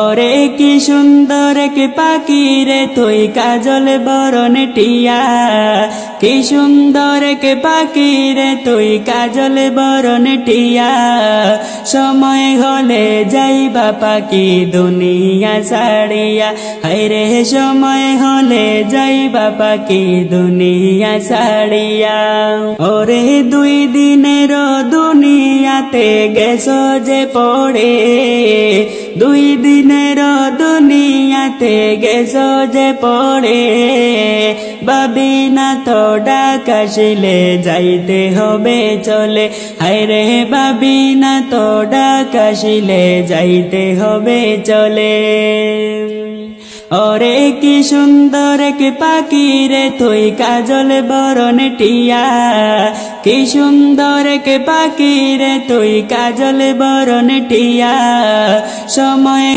ওরে কি সুন্দর কে পাখি রে তুই কাজল বরণ টিয়া, কি সুন্দর কে পাখি রে তুই কাজল বরণ টিয়া। সময় হলে যাইবা পাখি দুনিয়া ছাড়িয়া, হায়রে সময় হলে যাইবা পাখি দুনিয়া ছাড়িয়া। ওরে দুই দিনের দুনিয়াতে গেছো যে পড়ে, দুই দিনের দুনিয়াতে গেছো যে পড়ে। ভাবি না তো ডাক আসিলে যাইতে হবে চলে, হায়রে ভাবি না তো ডাক আসিলে যাইতে হবে চলে। ওরে কি সুন্দর কে পাখি রে তুই কাজল বরণ টিয়া, কি সুন্দর কে পাখি রে তুই কাজল বরণ টিয়া। সময়